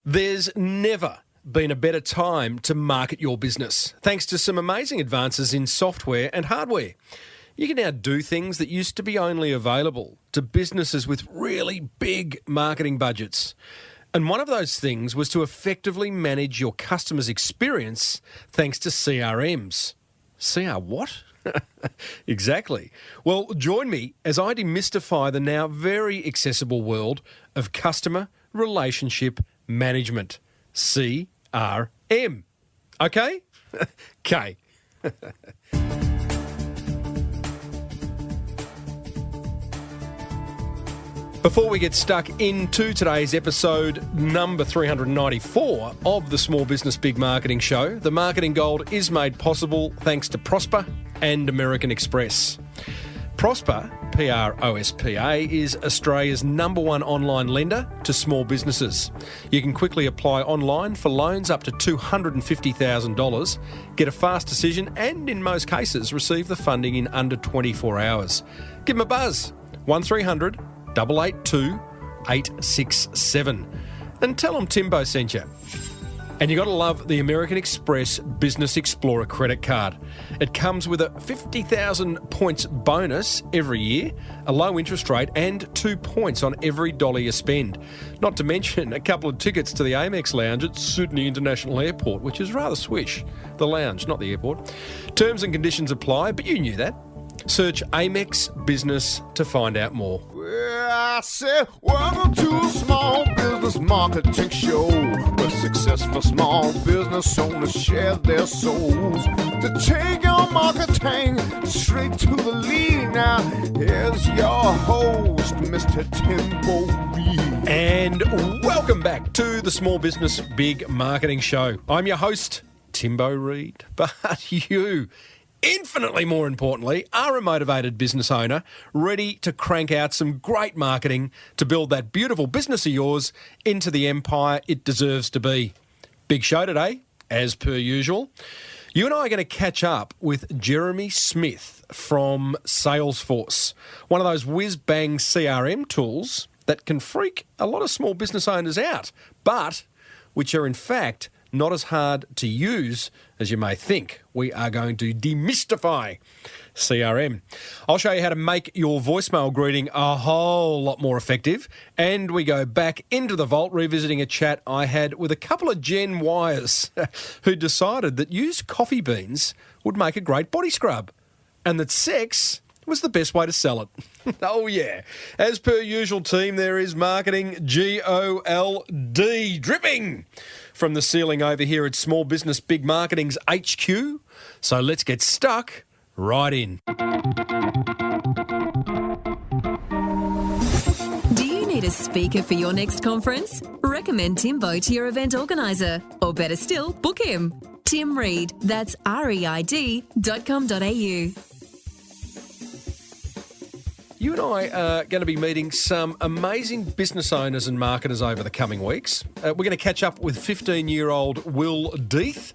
There's never been a better time to market your business, thanks to some amazing advances in software and hardware. You can now do things that used to be only available to businesses with really big marketing budgets. And one of those things was to effectively manage your customers' experience thanks to CRMs. CR what? Exactly. Well, join me as I demystify the now very accessible world of customer relationship management. CRM. Okay? K. Before we get stuck into today's episode number 394 of the Small Business Big Marketing Show, the marketing gold is made possible thanks to Prosper and American Express. Prosper, Prospa, is Australia's #1 online lender to small businesses. You can quickly apply online for loans up to $250,000, get a fast decision and, in most cases, receive the funding in under 24 hours. Give them a buzz, 1300 882 867, and tell them Timbo sent you. And you got to love the American Express Business Explorer credit card. It comes with a 50,000 points bonus every year, a low interest rate, and 2 points on every dollar you spend. Not to mention a couple of tickets to the Amex Lounge at Sydney International Airport, which is rather swish. The lounge, not the airport. Terms and conditions apply, but you knew that. Search Amex Business to find out more. Well, I said, welcome to a small business marketing show, where successful small business owners share their souls to take your marketing straight to the lead. Now, here's your host, Mr. Timbo Reid. And welcome back to the Small Business Big Marketing Show. I'm your host, Timbo Reid, but you, infinitely more importantly, are a motivated business owner ready to crank out some great marketing to build that beautiful business of yours into the empire it deserves to be. Big show today, as per usual. You and I are going to catch up with Jeremy Smith from Salesforce, one of those whiz-bang CRM tools that can freak a lot of small business owners out, but which are in fact not as hard to use as you may think. We are going to demystify CRM. I'll show you how to make your voicemail greeting a whole lot more effective. And we go back into the vault, revisiting a chat I had with a couple of Gen Yers who decided that used coffee beans would make a great body scrub and that sex was the best way to sell it. Oh, yeah. As per usual, team, there is marketing GOLD dripping from the ceiling over here at Small Business Big Marketing's HQ. So let's get stuck right in. Do you need a speaker for your next conference? Recommend Timbo to your event organiser. Or better still, book him. Tim Reid, that's reid.com.au. You and I are going to be meeting some amazing business owners and marketers over the coming weeks. We're going to catch up with 15-year-old Will Death,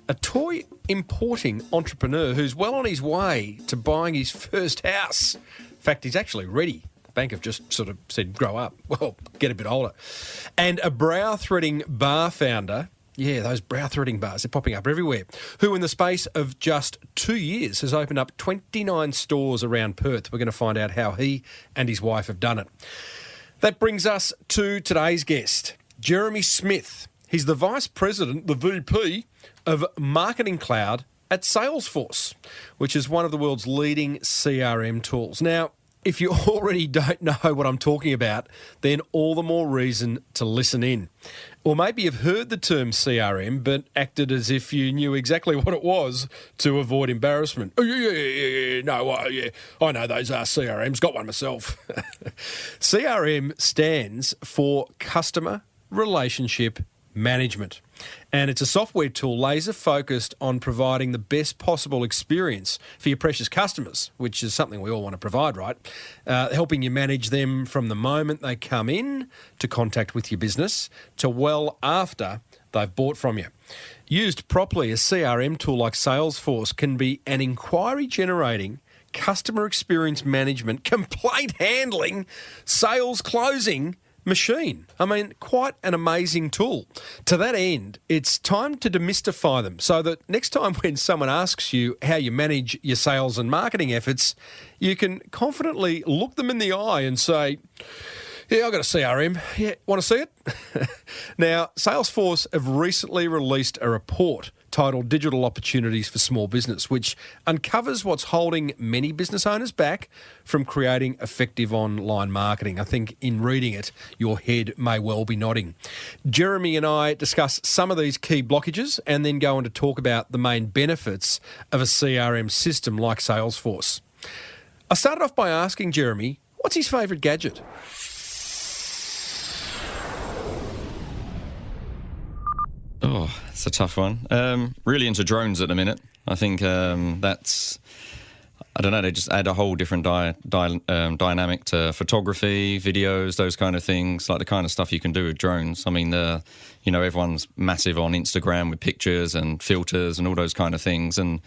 a toy importing entrepreneur who's well on his way to buying his first house. In fact, he's actually ready. The bank have just sort of said, grow up. Well, get a bit older. And a brow threading bar founder. Yeah, those brow threading bars, they're popping up everywhere, who in the space of just 2 years has opened up 29 stores around Perth. We're going to find out how he and his wife have done it. That brings us to today's guest, Jeremy Smith. He's the Vice President, the VP, of Marketing Cloud at Salesforce, which is one of the world's leading CRM tools. Now, if you already don't know what I'm talking about, then all the more reason to listen in. Or maybe you've heard the term CRM, but acted as if you knew exactly what it was to avoid embarrassment. Oh, yeah, I know those are CRMs, got one myself. CRM stands for Customer Relationship Management. And it's a software tool laser focused on providing the best possible experience for your precious customers, which is something we all want to provide, right? Helping you manage them from the moment they come in to contact with your business to well after they've bought from you. Used properly, a CRM tool like Salesforce can be an inquiry generating, customer experience management, complaint handling, sales closing, machine. I mean, quite an amazing tool. To that end, it's time to demystify them so that next time when someone asks you how you manage your sales and marketing efforts, you can confidently look them in the eye and say, yeah, I've got a CRM. Yeah, want to see it? Now, Salesforce have recently released a report titled Digital Opportunities for Small Business, which uncovers what's holding many business owners back from creating effective online marketing. I think in reading it, your head may well be nodding. Jeremy and I discuss some of these key blockages and then go on to talk about the main benefits of a CRM system like Salesforce. I started off by asking Jeremy, what's his favourite gadget? Oh, it's a tough one. Really into drones at the minute. I think that's, I don't know, they just add a whole different dynamic to photography, videos, those kind of things, like the kind of stuff you can do with drones. I mean, everyone's massive on Instagram with pictures and filters and all those kind of things. And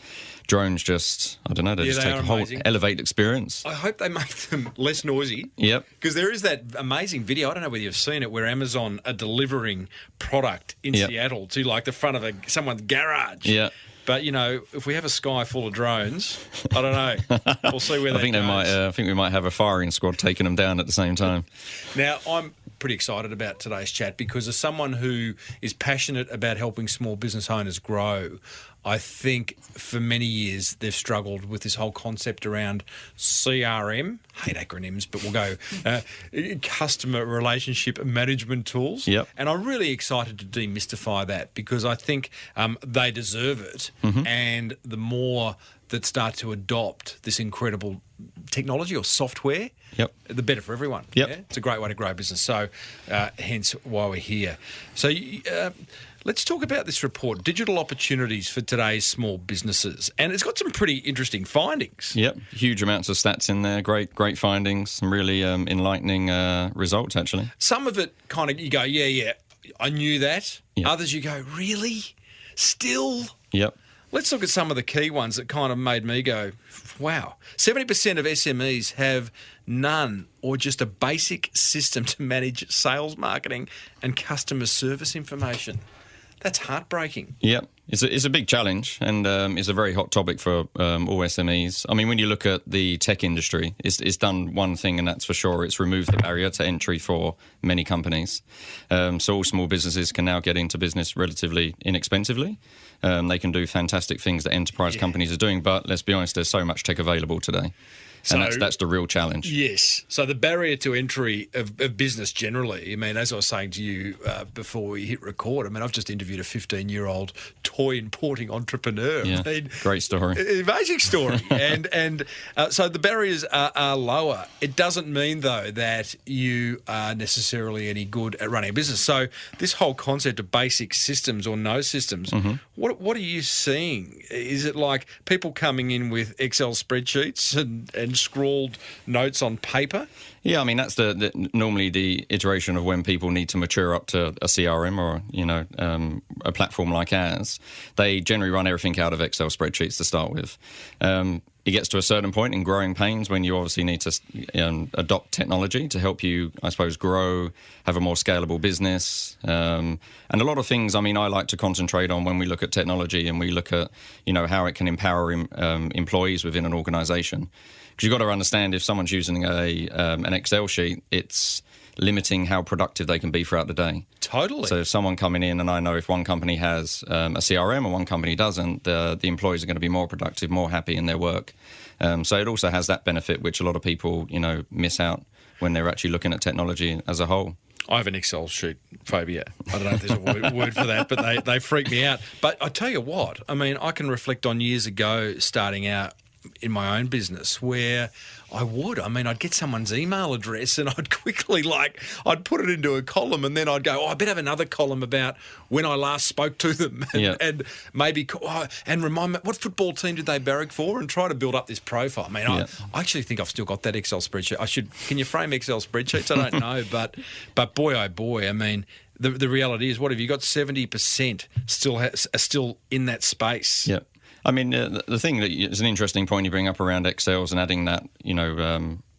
drones just, I don't know, they just take a whole elevate experience. I hope they make them less noisy. Yep. Because there is that amazing video, I don't know whether you've seen it, where Amazon are delivering product in Seattle to like the front of someone's garage. Yeah. But, if we have a sky full of drones, I don't know. We'll see where that goes. I think we might have a firing squad taking them down at the same time. Now, I'm pretty excited about today's chat because as someone who is passionate about helping small business owners grow, I think for many years they've struggled with this whole concept around CRM. Hate acronyms, but we'll go customer relationship management tools. Yep. And I'm really excited to demystify that because I think they deserve it. Mm-hmm. And the more that start to adopt this incredible technology or software, the better for everyone. Yep. Yeah? It's a great way to grow a business. So hence why we're here. So let's talk about this report, Digital Opportunities for Today's Small Businesses. And it's got some pretty interesting findings. Yep, huge amounts of stats in there, great findings, some really enlightening results, actually. Some of it kind of, you go, yeah, I knew that. Yep. Others you go, really? Still? Yep. Let's look at some of the key ones that kind of made me go, wow. 70% of SMEs have none or just a basic system to manage sales, marketing and customer service information. That's heartbreaking. Yep. It's a big challenge and it's a very hot topic for all SMEs. I mean, when you look at the tech industry, it's done one thing and that's for sure. It's removed the barrier to entry for many companies. So all small businesses can now get into business relatively inexpensively. They can do fantastic things that enterprise companies are doing, but let's be honest, there's so much tech available today. And that's the real challenge. Yes. So the barrier to entry of business generally, I mean, as I was saying to you before we hit record, I mean, I've just interviewed a 15-year-old toy importing entrepreneur. Yeah, I mean, great story. Amazing story. and so the barriers are lower. It doesn't mean, though, that you are necessarily any good at running a business. So this whole concept of basic systems or no systems, what are you seeing? Is it like people coming in with Excel spreadsheets and scrawled notes on paper? Yeah, I mean, that's normally the iteration of when people need to mature up to a CRM or, a platform like ours. They generally run everything out of Excel spreadsheets to start with. It gets to a certain point in growing pains when you obviously need to adopt technology to help you, I suppose, grow, have a more scalable business. And a lot of things, I mean, I like to concentrate on when we look at technology and we look at, how it can empower employees within an organisation. Because you've got to understand if someone's using an Excel sheet, it's limiting how productive they can be throughout the day. Totally. So if someone coming in, and I know if one company has a CRM and one company doesn't, the employees are going to be more productive, more happy in their work. So it also has that benefit, which a lot of people, miss out when they're actually looking at technology as a whole. I have an Excel sheet phobia. I don't know if there's a word for that, but they freak me out. But I tell you what, I mean, I can reflect on years ago starting out in my own business where I'd get someone's email address and I'd quickly I'd put it into a column and then I'd go, I better have another column about when I last spoke to them and maybe, and remind me, what football team did they barrack for and try to build up this profile. I mean, I actually think I've still got that Excel spreadsheet. Can you frame Excel spreadsheets? I don't know, but boy, oh boy, I mean, the reality is, what have you got? 70% still in that space. Yeah. I mean, the thing that is an interesting point you bring up around Excels and adding that,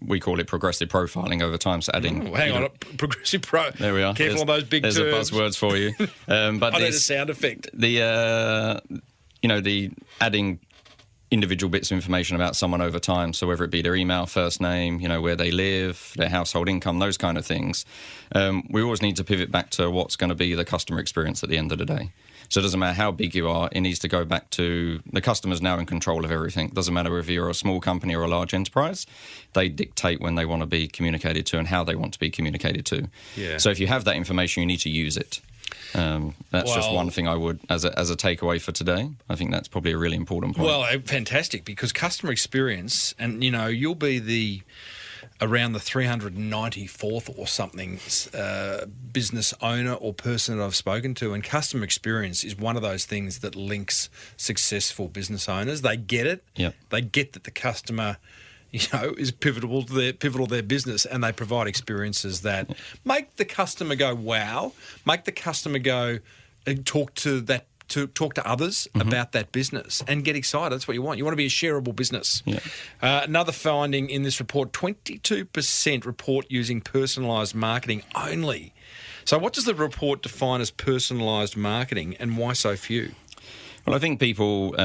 we call it progressive profiling over time. So adding, Hang on, progressive pro. there we are. Careful on those big terms. There's a buzzwords for you. But I need a sound effect. The adding individual bits of information about someone over time. So whether it be their email, first name, where they live, their household income, those kind of things. We always need to pivot back to what's going to be the customer experience at the end of the day. So it doesn't matter how big you are, it needs to go back to the customer's now in control of everything. It doesn't matter whether you're a small company or a large enterprise. They dictate when they want to be communicated to and how they want to be communicated to. Yeah. So if you have that information, you need to use it. That's just one thing I would, as a takeaway for today. I think that's probably a really important point. Well, fantastic, because customer experience, and you'll be around the 394th or something business owner or person that I've spoken to, and customer experience is one of those things that links successful business owners. They get it. Yep. They get that the customer is pivotal to their business, and they provide experiences that make the customer go wow, make the customer go and talk to others about that business and get excited. That's what you want. You want to be a shareable business. Yeah. Another finding in this report, 22% report using personalised marketing only. So what does the report define as personalised marketing, and why so few? Well, I think people,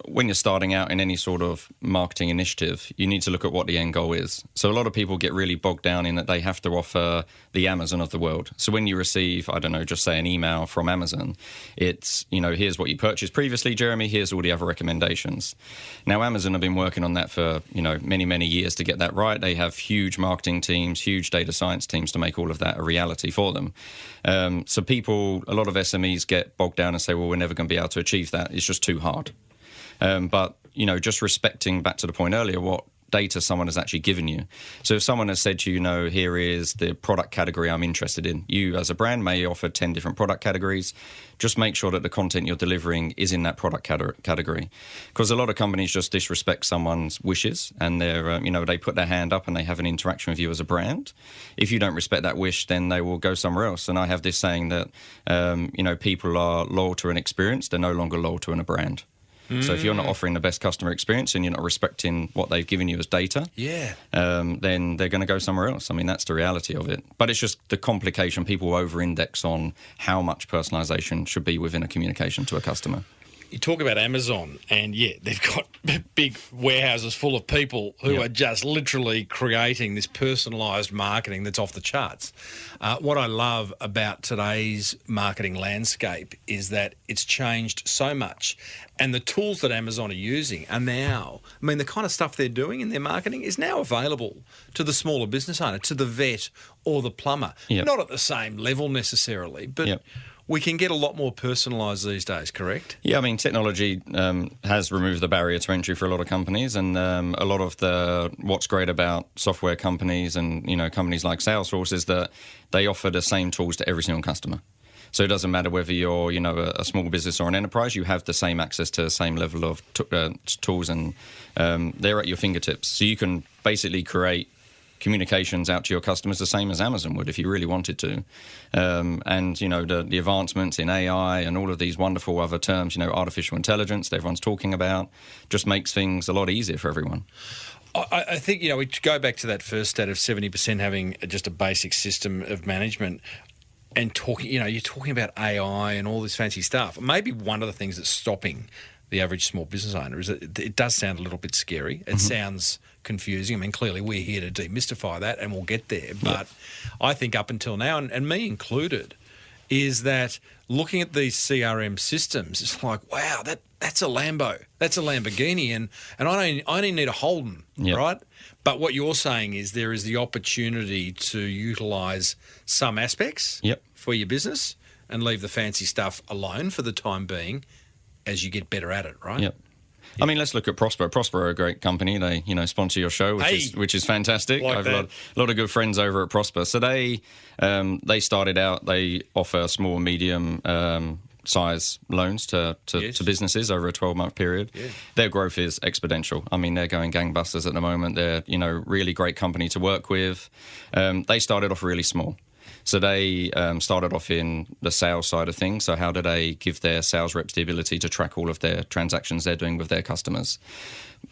when you're starting out in any sort of marketing initiative, you need to look at what the end goal is. So a lot of people get really bogged down in that they have to offer the Amazon of the world. So when you receive, I don't know, just say an email from Amazon, it's, here's what you purchased previously, Jeremy, here's all the other recommendations. Now, Amazon have been working on that for, many, many years to get that right. They have huge marketing teams, huge data science teams to make all of that a reality for them. So people, a lot of SMEs get bogged down and say, well, we're never going to be able to achieve that. It's just too hard. But, just respecting, back to the point earlier, what data someone has actually given you. So if someone has said to you, here is the product category I'm interested in. You, as a brand, may offer 10 different product categories. Just make sure that the content you're delivering is in that product category. Because a lot of companies just disrespect someone's wishes, and they're, they put their hand up and they have an interaction with you as a brand. If you don't respect that wish, then they will go somewhere else. And I have this saying that, people are loyal to an experience. They're no longer loyal to a brand. So if you're not offering the best customer experience and you're not respecting what they've given you as data, then they're going to go somewhere else. I mean, that's the reality of it. But it's just the complication. People over-index on how much personalisation should be within a communication to a customer. You talk about Amazon, and they've got big warehouses full of people who are just literally creating this personalised marketing that's off the charts. What I love about today's marketing landscape is that it's changed so much, and the tools that Amazon are using are now, the kind of stuff they're doing in their marketing is now available to the smaller business owner, to the vet or the plumber. Yep. Not at the same level necessarily, but we can get a lot more personalised these days, correct? Yeah, technology has removed the barrier to entry for a lot of companies, and a lot of what's great about software companies and companies like Salesforce is that they offer the same tools to every single customer. So it doesn't matter whether you're a small business or an enterprise, you have the same access to the same level of tools, and they're at your fingertips. So you can basically create communications out to your customers the same as Amazon would if you really wanted to. And, the advancements in AI and all of these wonderful other terms, artificial intelligence that everyone's talking about, just makes things a lot easier for everyone. I think, we go back to that first stat of 70% having just a basic system of management and talking, you're talking about AI and all this fancy stuff. Maybe one of the things that's stopping the average small business owner is that it does sound a little bit scary. It sounds confusing. Clearly we're here to demystify that, and we'll get there. But I think up until now, and me included, is that looking at these CRM systems, it's like, wow, that's a Lambo, that's a Lamborghini, and I only need a Holden, right? But what you're saying is there is the opportunity to utilise some aspects for your business and leave the fancy stuff alone for the time being as you get better at it, right? Yep. Let's look at Prosper. Prosper are a great company. They, sponsor your show, which is fantastic. I have a lot of good friends over at Prosper. So they started out. They offer small and medium size loans to businesses over a 12-month period. Yeah. Their growth is exponential. They're going gangbusters at the moment. They're really great company to work with. They started off really small. So they started off in the sales side of things. So how do they give their sales reps the ability to track all of their transactions they're doing with their customers?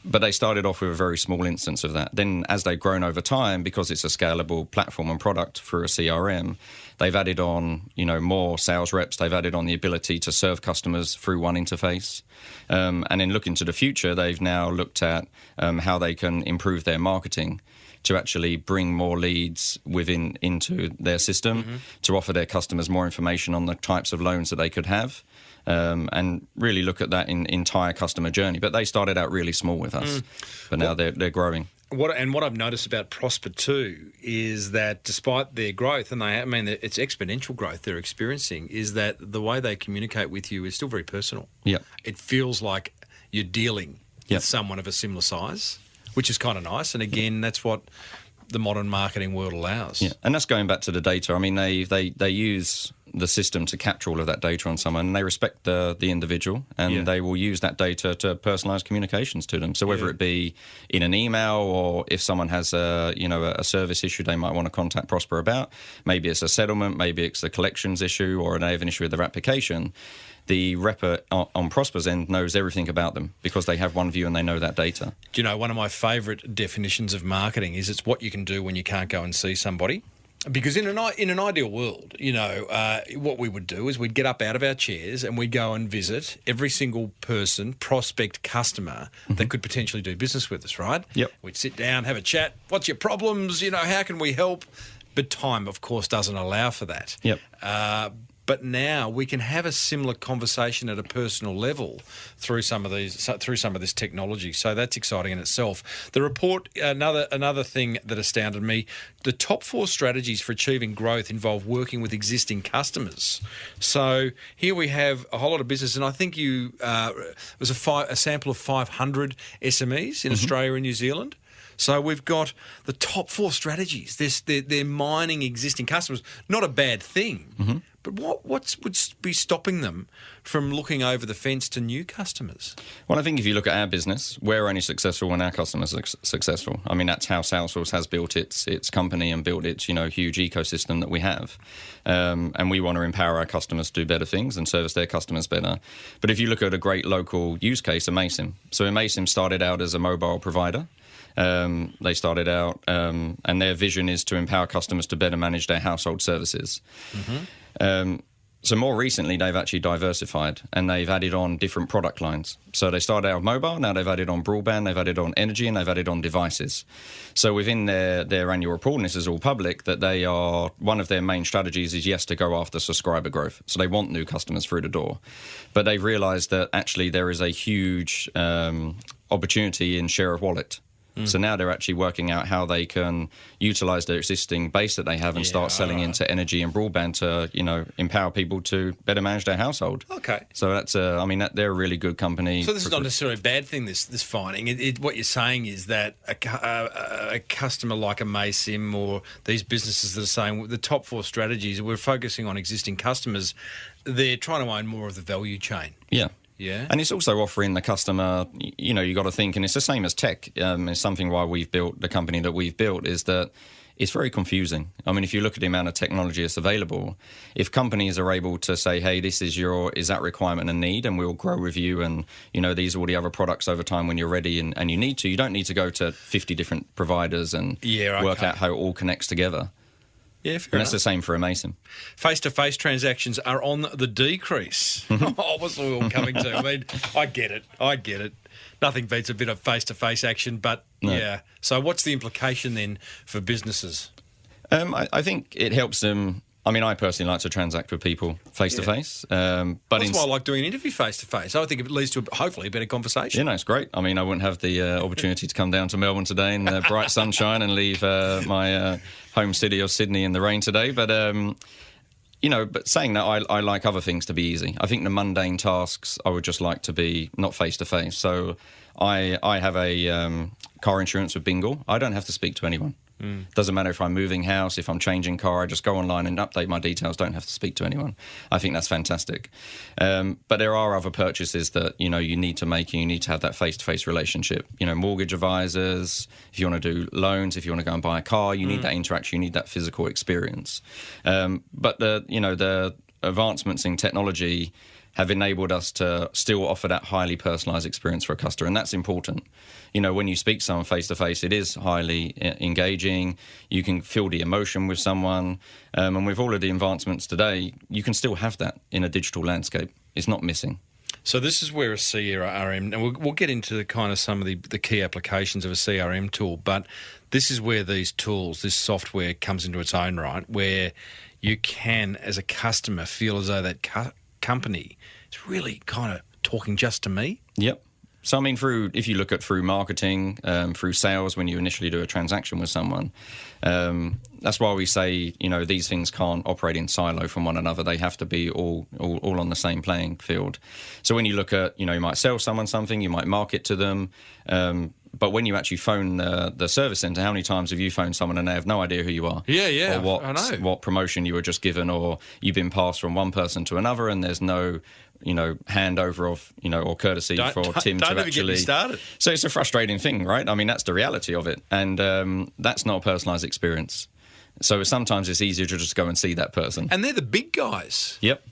But they started off with a very small instance of that. Then as they've grown over time, because it's a scalable platform and product through a CRM, they've added on, more sales reps. They've added on the ability to serve customers through one interface. And then looking to the future, they've now looked at how they can improve their marketing to actually bring more leads into their system, to offer their customers more information on the types of loans that they could have. And really look at that entire customer journey. But they started out really small with us, but now they're growing. What I've noticed about Prosper too is that despite their growth, and it's exponential growth they're experiencing, is that the way they communicate with you is still very personal. Yeah, it feels like you're dealing with someone of a similar size, which is kind of nice. And again, that's what the modern marketing world allows. Yeah, and that's going back to the data. I mean, they use the system to capture all of that data on someone, and they respect the individual, and they will use that data to personalise communications to them. So whether it be in an email, or if someone has a service issue they might want to contact Prosper about, maybe it's a settlement, maybe it's a collections issue, or they have an issue with their application, the rep on Prosper's end knows everything about them because they have one view and they know that data. Do you know, one of my favourite definitions of marketing is it's what you can do when you can't go and see somebody. Because in an ideal world, what we would do is we'd get up out of our chairs and we'd go and visit every single person, prospect, customer that could potentially do business with us, right? Yep. We'd sit down, have a chat. What's your problems? How can we help? But time, of course, doesn't allow for that. Yep. But now we can have a similar conversation at a personal level through some of this technology. So that's exciting in itself. The report, another thing that astounded me, the top 4 strategies for achieving growth involve working with existing customers. So here we have a whole lot of business, and I think it was a sample of 500 SMEs in Australia and New Zealand. So we've got the top 4 strategies. They're mining existing customers. Not a bad thing. But what would be stopping them from looking over the fence to new customers? Well, I think if you look at our business, we're only successful when our customers are successful. I mean, that's how Salesforce has built its company and built its huge ecosystem that we have. And we want to empower our customers to do better things and service their customers better. But if you look at a great local use case, Amasim. So Amasim started out as a mobile provider. They started out, and their vision is to empower customers to better manage their household services. So more recently, they've actually diversified and they've added on different product lines. So they started out with mobile, now they've added on broadband, they've added on energy, and they've added on devices. So within their annual report, and this is all public, that one of their main strategies is, to go after subscriber growth. So they want new customers through the door. But they've realised that actually there is a huge opportunity in share of wallet. So now they're actually working out how they can utilise their existing base that they have and start selling into energy and broadband to, empower people to better manage their household. Okay. So that's, they're a really good company. So this is not necessarily a bad thing, this finding. What you're saying is that a customer like a Amasim or these businesses that are saying the top 4 strategies, we're focusing on existing customers, they're trying to own more of the value chain. Yeah. Yeah. And it's also offering the customer, you got to think, and it's the same as tech. It's something why we've built the company that we've built is that it's very confusing. I mean, if you look at the amount of technology that's available, if companies are able to say, hey, this is that requirement and need, and we'll grow with you, and, these are all the other products over time when you're ready and you need to. You don't need to go to 50 different providers and work out how it all connects together. Yeah, fair and that's enough. the same for Amasim. Face-to-face transactions are on the decrease. What's we all coming to? I mean, I get it. Nothing beats a bit of face-to-face action, but yeah. So what's the implication then for businesses? I think it helps them. I mean, I personally like to transact with people face-to-face. But that's why I like doing an interview face-to-face. I think it leads to, hopefully, a better conversation. It's great. I mean, I wouldn't have the opportunity to come down to Melbourne today in the bright sunshine and leave my home city of Sydney in the rain today. But, but saying that, I like other things to be easy. I think the mundane tasks I would just like to be not face-to-face. So I have a car insurance with Bingle. I don't have to speak to anyone. Doesn't matter if I'm moving house, if I'm changing car, I just go online and update my details, don't have to speak to anyone. I think that's fantastic. But there are other purchases that, you need to make, and you need to have that face-to-face relationship. Mortgage advisors, if you want to do loans, if you want to go and buy a car, you need that interaction, you need that physical experience. But the advancements in technology have enabled us to still offer that highly personalised experience for a customer, and that's important. When you speak to someone face-to-face, it is highly engaging. You can feel the emotion with someone, and with all of the advancements today, you can still have that in a digital landscape. It's not missing. So this is where a CRM, and we'll get into the kind of some of the key applications of a CRM tool, but this is where these tools, this software comes into its own right, where you can, as a customer, feel as though that company is really kind of talking just to me. Yep. So, if you look at through marketing, through sales, when you initially do a transaction with someone, that's why we say, these things can't operate in silo from one another. They have to be all on the same playing field. So when you look at, you might sell someone something, you might market to them, but when you actually phone the service centre, how many times have you phoned someone and they have no idea who you are? Yeah, or I know. what promotion you were just given, or you've been passed from one person to another and there's no handover of, or courtesy for Tim to actually... Get me started. So it's a frustrating thing, right? That's the reality of it. And that's not a personalised experience. So sometimes it's easier to just go and see that person. And they're the big guys. Yep.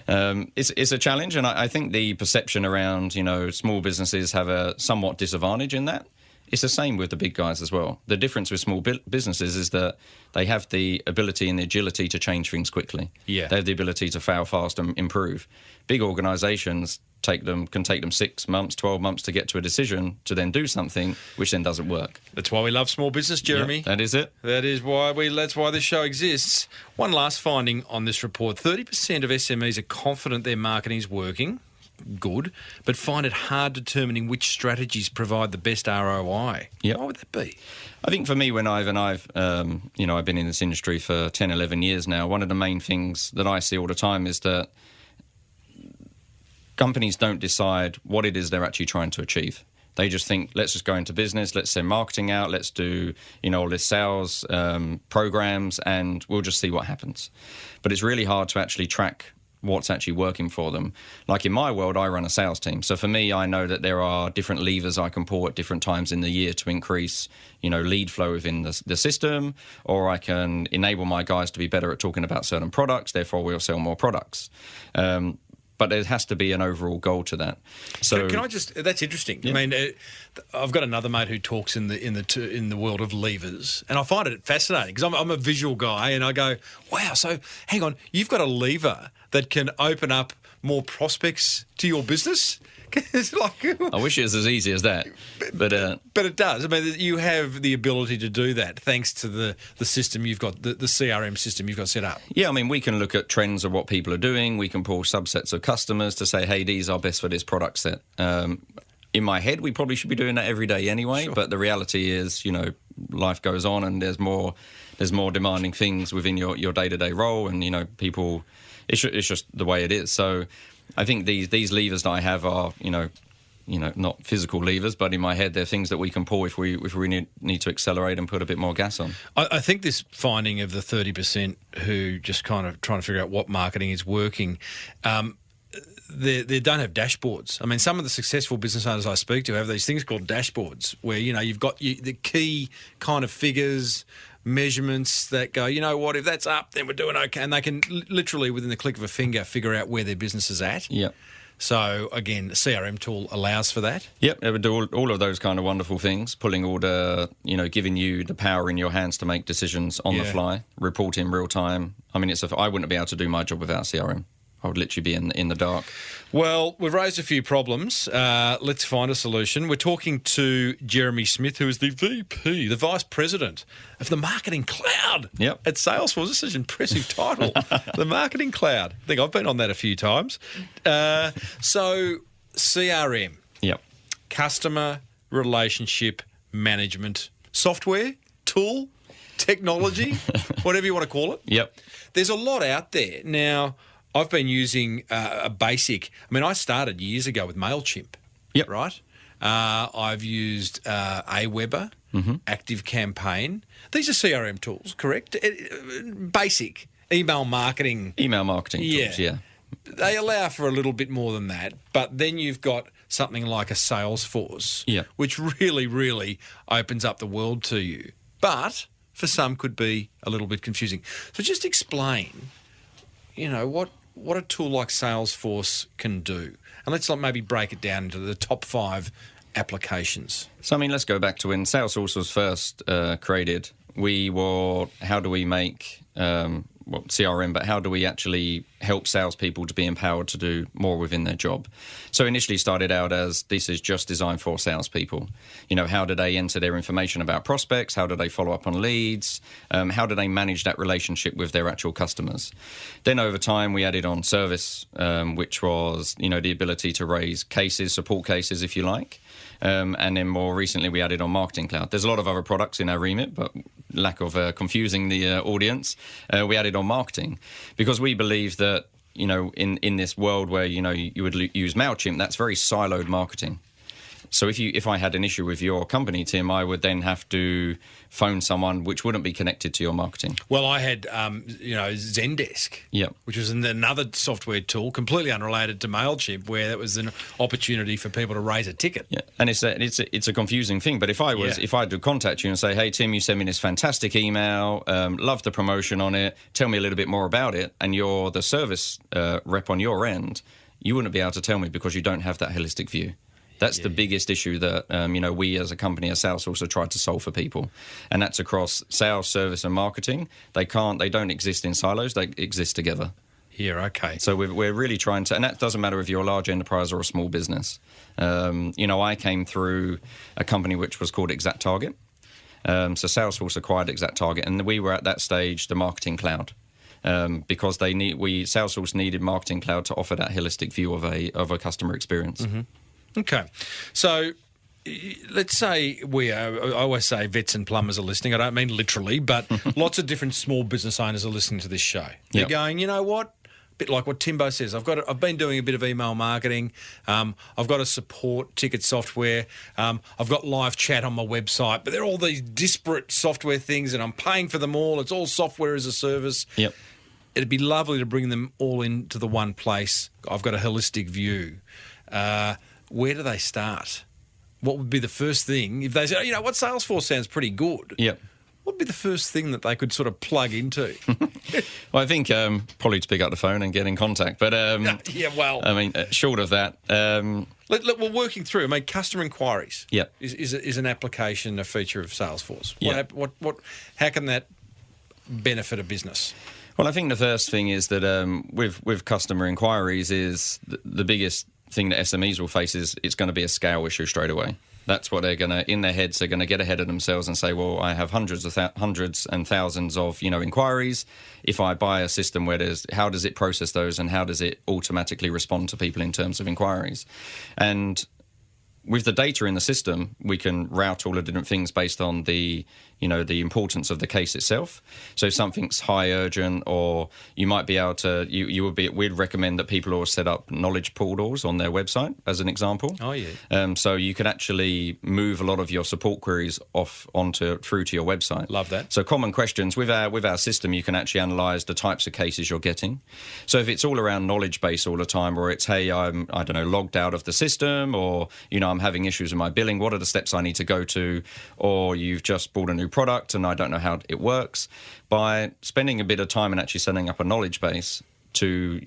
It's a challenge, and I think the perception around, small businesses have a somewhat disadvantage in that. It's the same with the big guys as well. The difference with small businesses is that they have the ability and the agility to change things quickly. Yeah. They have the ability to fail fast and improve. Big organisations can take them 6 months, 12 months to get to a decision to then do something, which then doesn't work. That's why we love small business, Jeremy. Yep, that is it. That's why this show exists. One last finding on this report: 30% of SMEs are confident their marketing is working. Good, but find it hard determining which strategies provide the best ROI. Yep. Why would that be? I think for me, I've been in this industry for 10, 11 years now, one of the main things that I see all the time is that companies don't decide what it is they're actually trying to achieve. They just think, let's just go into business, let's send marketing out, let's do, all this sales programs, and we'll just see what happens. But it's really hard to actually track what's actually working for them. Like in my world, I run a sales team. So for me, I know that there are different levers I can pull at different times in the year to increase, lead flow within the system, or I can enable my guys to be better at talking about certain products, therefore we'll sell more products. But there has to be an overall goal to that. So can I just? That's interesting. Yeah. I've got another mate who talks in the world of levers, and I find it fascinating because I'm a visual guy, and I go, wow. So hang on, you've got a lever that can open up more prospects to your business. It's like, I wish it was as easy as that, but it does. You have the ability to do that thanks to the system you've got, the CRM system you've got set up. Yeah, we can look at trends of what people are doing. We can pull subsets of customers to say, hey, these are best for this product set. In my head, we probably should be doing that every day anyway. Sure. But the reality is, life goes on, and there's more demanding things within your day-to-day role, and people. It's just the way it is. So I think these levers that I have are, not physical levers, but in my head, they're things that we can pull if we need to accelerate and put a bit more gas on. I think this finding of the 30% who just kind of trying to figure out what marketing is working, they don't have dashboards. Some of the successful business owners I speak to have these things called dashboards where, you've got the key kind of figures, measurements that go, if that's up, then we're doing okay. And they can literally, within the click of a finger, figure out where their business is at. Yep. So, again, the CRM tool allows for that. Yep, it would do all of those kind of wonderful things, pulling all the, giving you the power in your hands to make decisions on the fly, report in real time. I wouldn't be able to do my job without CRM. I would literally be in the dark. Well, we've raised a few problems. Let's find a solution. We're talking to Jeremy Smith, who is the VP, the Vice President of the Marketing Cloud at Salesforce. This is an impressive title, the Marketing Cloud. I think I've been on that a few times. So CRM, customer relationship management software, tool, technology, whatever you want to call it. Yep. There's a lot out there. Now, I've been using a basic... I started years ago with MailChimp. Yep. Right? I've used Aweber. Active Campaign. These are CRM tools, correct? Basic email marketing. Email marketing tools, yeah. They allow for a little bit more than that, but then you've got something like a Salesforce, which really, really opens up the world to you. But for some could be a little bit confusing. So just explain, what a tool like Salesforce can do. And let's maybe break it down into the top 5 applications. So, let's go back to when Salesforce was first created. How do we make CRM, but how do we actually help salespeople to be empowered to do more within their job? So initially started out as this is just designed for salespeople. How do they enter their information about prospects? How do they follow up on leads? How do they manage that relationship with their actual customers? Then over time, we added on service, which was, the ability to raise cases, support cases, if you like. And then more recently, we added on Marketing Cloud. There's a lot of other products in our remit, but lack of confusing the audience, we added on marketing because we believe that, in this world where, you would use MailChimp, that's very siloed marketing. So if I had an issue with your company, Tim, I would then have to phone someone which wouldn't be connected to your marketing. Well, I had, Zendesk, which was another software tool completely unrelated to MailChimp, where that was an opportunity for people to raise a ticket. Yeah, and it's a confusing thing. But if I had to contact you and say, hey, Tim, you sent me this fantastic email, love the promotion on it, tell me a little bit more about it, and you're the service rep on your end, you wouldn't be able to tell me because you don't have that holistic view. That's the biggest issue that, we as a company, as Salesforce, have tried to solve for people. And that's across sales, service and marketing. They don't exist in silos. They exist together. Yeah, okay. So we're really trying to, and that doesn't matter if you're a large enterprise or a small business. I came through a company which was called Exact Target. So Salesforce acquired Exact Target, and we were at that stage the Marketing Cloud. Because Salesforce needed Marketing Cloud to offer that holistic view of a customer experience. Mm-hmm. Okay. So let's say I always say vets and plumbers are listening. I don't mean literally, but lots of different small business owners are listening to this show. They're going, you know what? A bit like what Timbo says. I've been doing a bit of email marketing. I've got a support ticket software. I've got live chat on my website, but they're all these disparate software things and I'm paying for them all. It's all software as a service. Yep. It'd be lovely to bring them all into the one place. I've got a holistic view. Where do they start? What would be the first thing if they say, what Salesforce sounds pretty good? Yep. What would be the first thing that they could sort of plug into? Well, I think probably to pick up the phone and get in contact. But short of that, we're working through. Customer inquiries. Yep. is an application, a feature of Salesforce. Yep. How can that benefit a business? Well, I think the first thing is that with customer inquiries is the biggest thing that SMEs will face is it's going to be a scale issue straight away. That's what they're going to, in their heads, they're going to get ahead of themselves and say, well, I have hundreds and thousands of, inquiries. If I buy a system how does it process those and how does it automatically respond to people in terms of inquiries? And with the data in the system, we can route all the different things based on the importance of the case itself. So if something's high urgent, or you might be able to, we'd recommend that people always set up knowledge portals on their website, as an example. Oh, yeah. So you can actually move a lot of your support queries through to your website. Love that. So common questions with our system, you can actually analyse the types of cases you're getting. So if it's all around knowledge base all the time, or it's, hey, I'm logged out of the system, or I'm having issues with my billing, what are the steps I need to go to? Or you've just bought a new product and I don't know how it works. By spending a bit of time and actually setting up a knowledge base to,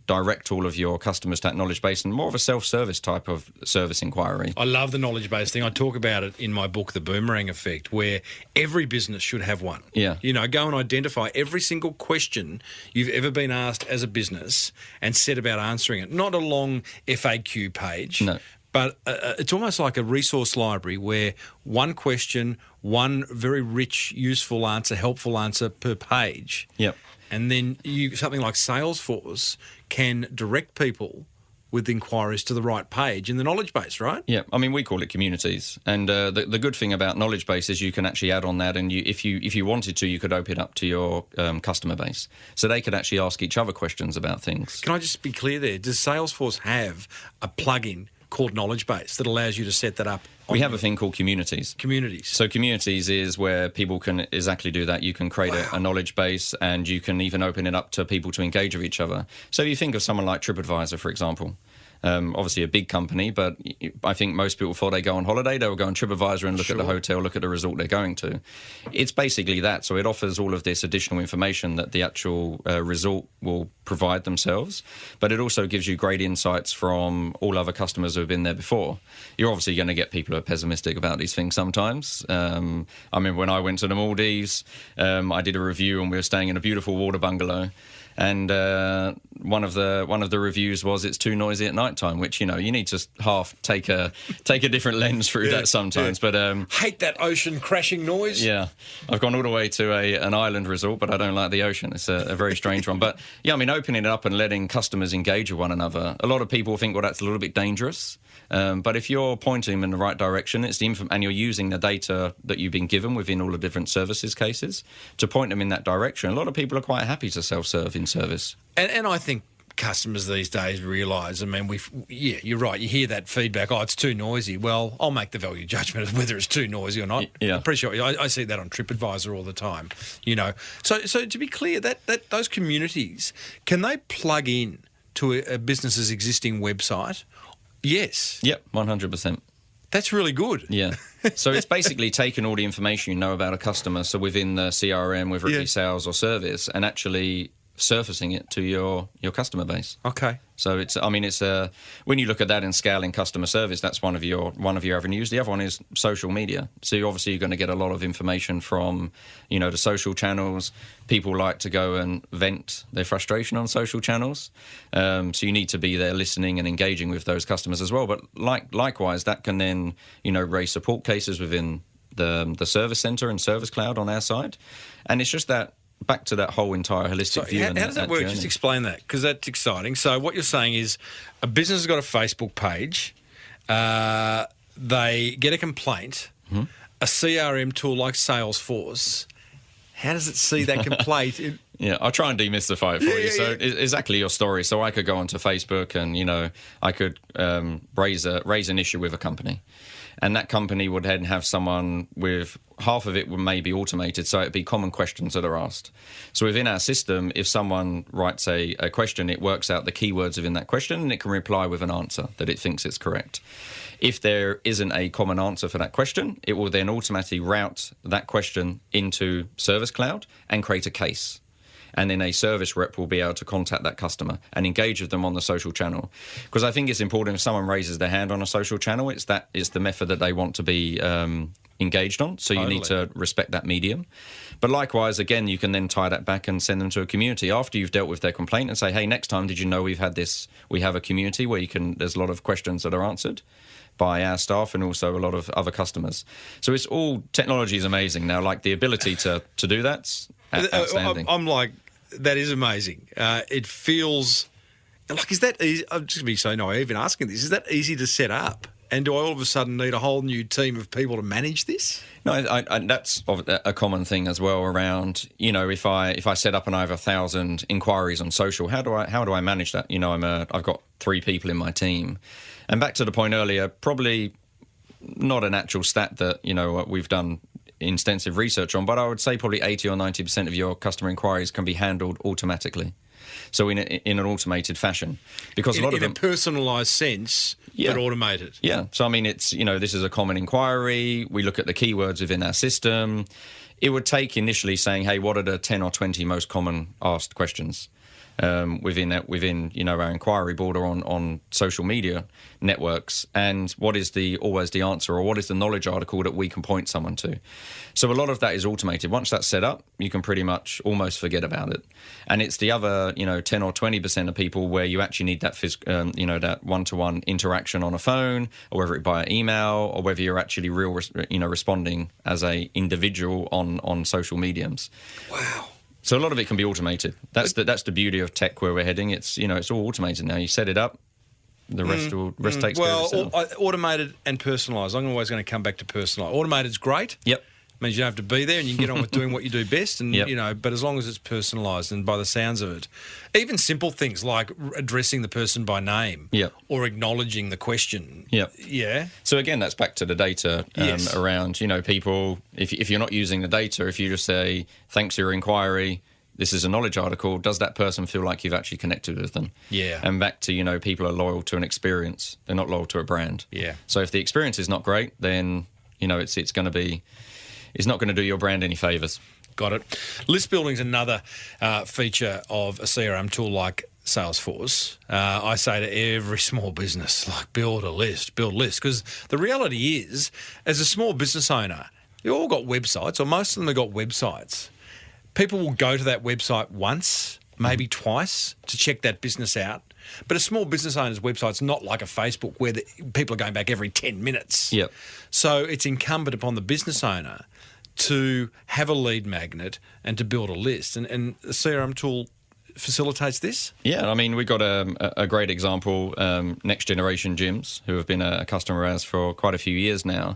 direct all of your customers to that knowledge base, and more of a self-service type of service inquiry. I love the knowledge base thing. I talk about it in my book, The Boomerang Effect, where every business should have one. Yeah. Go and identify every single question you've ever been asked as a business and set about answering it. Not a long FAQ page. No. But it's almost like a resource library where one question, one very rich, useful answer, helpful answer per page. Yep. And then something like Salesforce can direct people with inquiries to the right page in the knowledge base, right? Yeah, we call it communities. And the good thing about knowledge base is you can actually add on that, and if you wanted to, you could open it up to your customer base. So they could actually ask each other questions about things. Can I just be clear there? Does Salesforce have a plugin called Knowledge Base that allows you to set that up? We have a thing called communities. Communities. So communities is where people can exactly do that. You can create a knowledge base, and you can even open it up to people to engage with each other. So you think of someone like TripAdvisor, for example. Obviously a big company, but I think most people, before they go on holiday, they will go on TripAdvisor and look at the hotel, look at the resort they're going to. It's basically that. So it offers all of this additional information that the actual resort will provide themselves, but it also gives you great insights from all other customers who have been there before. You're obviously going to get people who are pessimistic about these things sometimes. I remember when I went to the Maldives, I did a review and we were staying in a beautiful water bungalow. And one of the reviews was it's too noisy at night time, which, you need to half take a different lens through that sometimes. Yeah. But hate that ocean crashing noise. Yeah, I've gone all the way to an island resort, but I don't like the ocean. It's a very strange one. But yeah, opening it up and letting customers engage with one another. A lot of people think, well, that's a little bit dangerous. But if you're pointing them in the right direction, and you're using the data that you've been given within all the different services cases to point them in that direction, a lot of people are quite happy to self-serve in service. And I think customers these days realise, you're right, you hear that feedback, it's too noisy. Well, I'll make the value judgment of whether it's too noisy or not. Yeah. I'm pretty sure, I see that on TripAdvisor all the time, So to be clear, that those communities, can they plug in to a business's existing website? Yes. Yep, 100%. That's really good. Yeah. So it's basically taking all the information you know about a customer, so within the CRM, whether it be sales or service, and actually surfacing it to your customer base. Okay. So it's when you look at that in scaling customer service, that's one of your avenues. The other one is social media. So you're going to get a lot of information from, the social channels. People like to go and vent their frustration on social channels. So you need to be there listening and engaging with those customers as well. But likewise, that can then, raise support cases within the service center and Service Cloud on our side. And it's just that, back to that whole entire holistic view. How does that work? Journey. Just explain that, because that's exciting. So what you're saying is a business has got a Facebook page, they get a complaint, a CRM tool like Salesforce. How does it see that complaint? Yeah, I'll try and demystify it for you. So it's exactly your story. So I could go onto Facebook and, I could raise an issue with a company. And that company would then have someone with half of it may be automated, so it'd be common questions that are asked. So within our system, if someone writes a question, it works out the keywords within that question and it can reply with an answer that it thinks is correct. If there isn't a common answer for that question, it will then automatically route that question into Service Cloud and create a case. And then a service rep will be able to contact that customer and engage with them on the social channel. Because I think it's important if someone raises their hand on a social channel, it's the method that they want to be engaged on. So you need to respect that medium. But likewise, again, you can then tie that back and send them to a community after you've dealt with their complaint and say, hey, next time, did you know we have a community where there's a lot of questions that are answered by our staff and also a lot of other customers. So it's all, technology is amazing now, like the ability to do that's outstanding. I'm like, that is amazing. It feels like, is that easy? I'm just going to be so naive in asking this. Is that easy to set up? And do I all of a sudden need a whole new team of people to manage this? No, that's a common thing as well around, if I set up and I have 1,000 inquiries on social, how do I manage that? I've got 3 people in my team. And back to the point earlier, probably not an actual stat that, we've done extensive research on, but I would say probably 80 or 90% of your customer inquiries can be handled automatically. So in an automated fashion, because a lot of them, in a personalised sense, but automated. Yeah. So it's this is a common inquiry. We look at the keywords within our system. It would take initially saying, hey, what are the 10 or 20 most common asked questions within our inquiry board or on social media networks, and what is always the answer, or what is the knowledge article that we can point someone to. So a lot of that is automated. Once that's set up, you can pretty much almost forget about it. And it's the other 10 or 20% of people where you actually need that that one-to-one interaction on a phone, or whether it by email, or whether you're actually responding as a individual on social mediums. Wow. So a lot of it can be automated. That's the beauty of tech where we're heading. It's it's all automated now. You set it up, the rest takes care of itself. Automated and personalised. I'm always going to come back to personalised. Automated's great. Yep. means you don't have to be there and you can get on with doing what you do best. And Yep. but as long as it's personalised, and by the sounds of it, even simple things like addressing the person by name, Yep. or acknowledging the question, Yep. yeah, So again, that's back to the data Yes. around, people, if you're not using the data, if you just say, thanks for your inquiry, this is a knowledge article, does that person feel like you've actually connected with them? Yeah. And back to, people are loyal to an experience. They're not loyal to a brand. Yeah. So if the experience is not great, then, it's not going to do your brand any favours. Got it. List building is another feature of a CRM tool like Salesforce. I say to every small business, like, build a list, because the reality is, as a small business owner, you all got websites, or most of them have got websites. People will go to that website once, maybe twice, to check that business out. But a small business owner's website's not like a Facebook where people are going back every 10 minutes. Yep. So it's incumbent upon the business owner to have a lead magnet and to build a list. And the CRM tool facilitates this? Yeah, I mean, we got a great example, Next Generation Gyms, who have been a customer of ours for quite a few years now.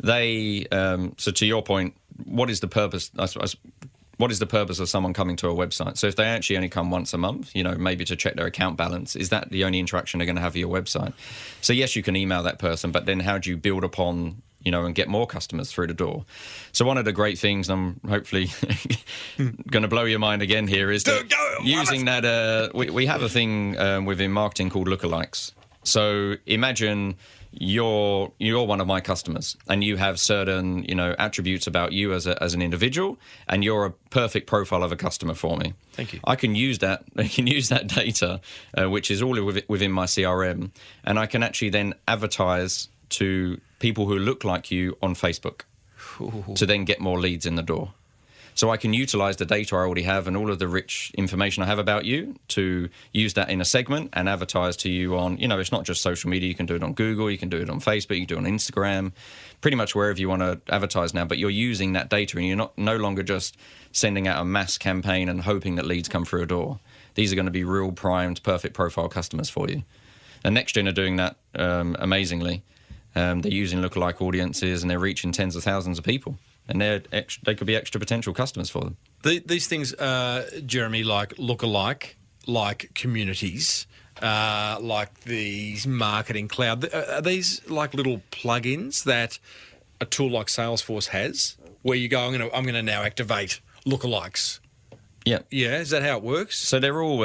They, so to your point, what is the purpose, I suppose, what is the purpose of someone coming to a website? So if they actually only come once a month, maybe to check their account balance, is that the only interaction they're going to have with your website? So yes, you can email that person, but then how do you build upon, and get more customers through the door? So one of the great things, and I'm hopefully going to blow your mind again here, is that using that, we have a thing within marketing called lookalikes. So imagine you're one of my customers and you have certain attributes about you as an individual, and you're a perfect profile of a customer for me. Thank you. I can use that data, which is all within my CRM, and I can actually then advertise to people who look like you on Facebook to then get more leads in the door. So I can utilize the data I already have and all of the rich information I have about you to use that in a segment and advertise to you on, it's not just social media. You can do it on Google, you can do it on Facebook, you can do it on Instagram, pretty much wherever you want to advertise now. But you're using that data and you're no longer just sending out a mass campaign and hoping that leads come through a door. These are going to be real primed, perfect profile customers for you. And NextGen are doing that amazingly. They're using lookalike audiences and they're reaching tens of thousands of people. And they could be extra potential customers for them. These things, Jeremy, like lookalike, like communities, like these marketing cloud, are these like little plugins that a tool like Salesforce has, where you go, I'm going to now activate lookalikes? Yeah. Yeah, is that how it works? So they're all,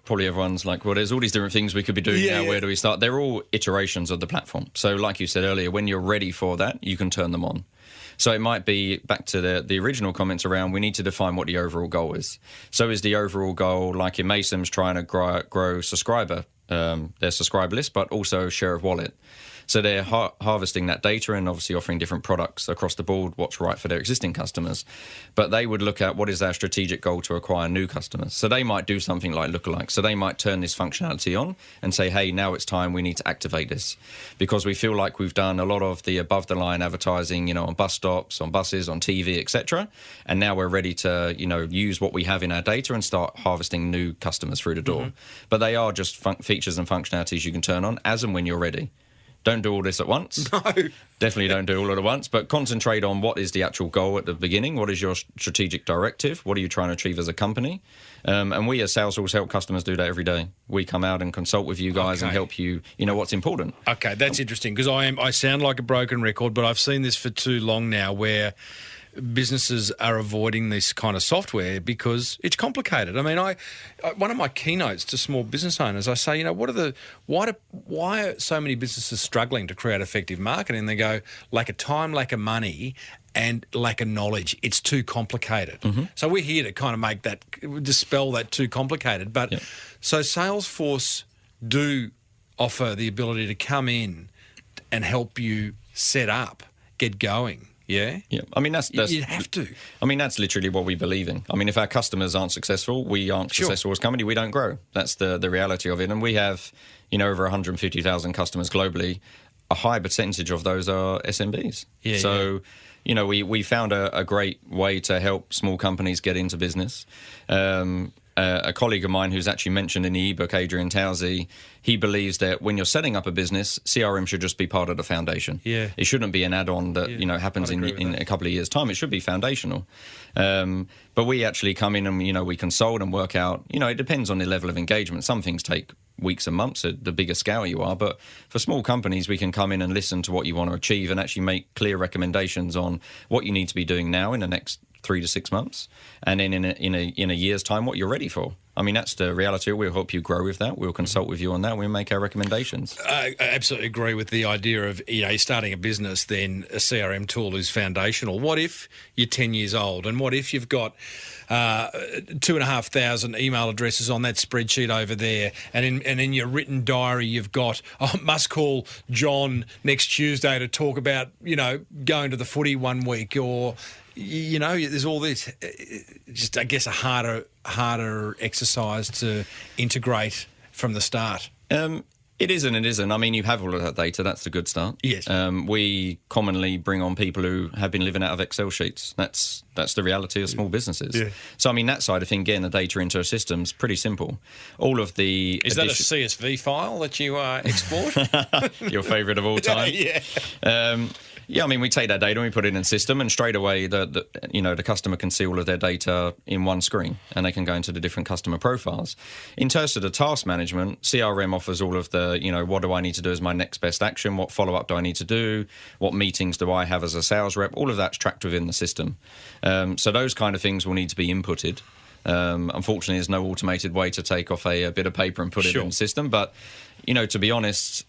probably everyone's like, well, there's all these different things we could be doing now. Yeah. Where do we start? They're all iterations of the platform. So like you said earlier, when you're ready for that, you can turn them on. So it might be back to the original comments around we need to define what the overall goal is. So is the overall goal, like in Mason's, trying to grow their subscriber list, but also share of wallet. So they're harvesting that data and obviously offering different products across the board, what's right for their existing customers. But they would look at what is their strategic goal to acquire new customers. So they might do something like lookalike. So they might turn this functionality on and say, hey, now it's time we need to activate this. Because we feel like we've done a lot of the above-the-line advertising, on bus stops, on buses, on TV, etc. And now we're ready to, use what we have in our data and start harvesting new customers through the door. Mm-hmm. But they are just features and functionalities you can turn on as and when you're ready. Don't do all this at once. No. Definitely don't do all at once, but concentrate on what is the actual goal at the beginning. What is your strategic directive? What are you trying to achieve as a company? And we as Salesforce help customers do that every day. We come out and consult with you guys and help you, what's important. Okay, that's interesting, because I sound like a broken record, but I've seen this for too long now where businesses are avoiding this kind of software because it's complicated. I mean, one of my keynotes to small business owners, I say, why are so many businesses struggling to create effective marketing? And they go, lack of time, lack of money, and lack of knowledge. It's too complicated. Mm-hmm. So we're here to kind of dispel that too complicated. But So Salesforce do offer the ability to come in and help you set up, get going. Yeah? Yeah. I mean, that's you'd have to. I mean, that's literally what we believe in. I mean, if our customers aren't successful, we aren't successful as a company, we don't grow. That's the reality of it. And we have, over 150,000 customers globally. A high percentage of those are SMBs. Yeah, so, we found a great way to help small companies get into business. a colleague of mine who's actually mentioned in the ebook, Adrian Towsey, he believes that when you're setting up a business, CRM should just be part of the foundation. Yeah. It shouldn't be an add-on that happens in a couple of years' time. It should be foundational. But we actually come in and we consult and work out. It depends on the level of engagement. Some things take weeks and months at the bigger scale you are, but for small companies, we can come in and listen to what you want to achieve and actually make clear recommendations on what you need to be doing now in the next 3 to 6 months, and then in a year's time, what you're ready for. I mean, that's the reality. We'll help you grow with that. We'll consult with you on that. We'll make our recommendations. I absolutely agree with the idea of starting a business, then a CRM tool is foundational. What if you're 10 years old, and what if you've got 2,500 email addresses on that spreadsheet over there, and in your written diary you've got, must call John next Tuesday to talk about going to the footy one week, or there's all this. Just, I guess, a harder exercise to integrate from the start. It is and it isn't. I mean, you have all of that data. That's the good start. Yes. We commonly bring on people who have been living out of Excel sheets. That's the reality of small businesses. Yeah. So, I mean, that side of thing, getting the data into a system's pretty simple. All of the... Is that a CSV file that you export? Your favourite of all time? Yeah. Yeah, I mean, we take that data and we put it in a system, and straight away the customer can see all of their data in one screen, and they can go into the different customer profiles. In terms of the task management, CRM offers all of the, what do I need to do as my next best action? What follow-up do I need to do? What meetings do I have as a sales rep? All of that's tracked within the system. So those kind of things will need to be inputted. Unfortunately, there's no automated way to take off a bit of paper and put it in the system. But, to be honest...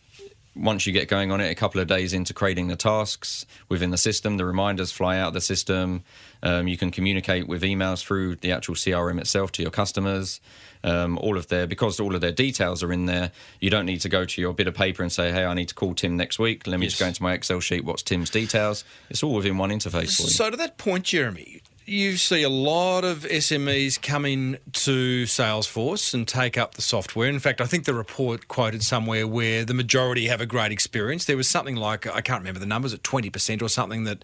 Once you get going on it, a couple of days into creating the tasks within the system, the reminders fly out of the system. You can communicate with emails through the actual CRM itself to your customers. Because all of their details are in there, you don't need to go to your bit of paper and say, hey, I need to call Tim next week. Let me just go into my Excel sheet. What's Tim's details? It's all within one interface for you. So to that point, Jeremy, you see a lot of SMEs come in to Salesforce and take up the software. In fact, I think the report quoted somewhere where the majority have a great experience. There was something like, I can't remember the numbers, at 20% or something that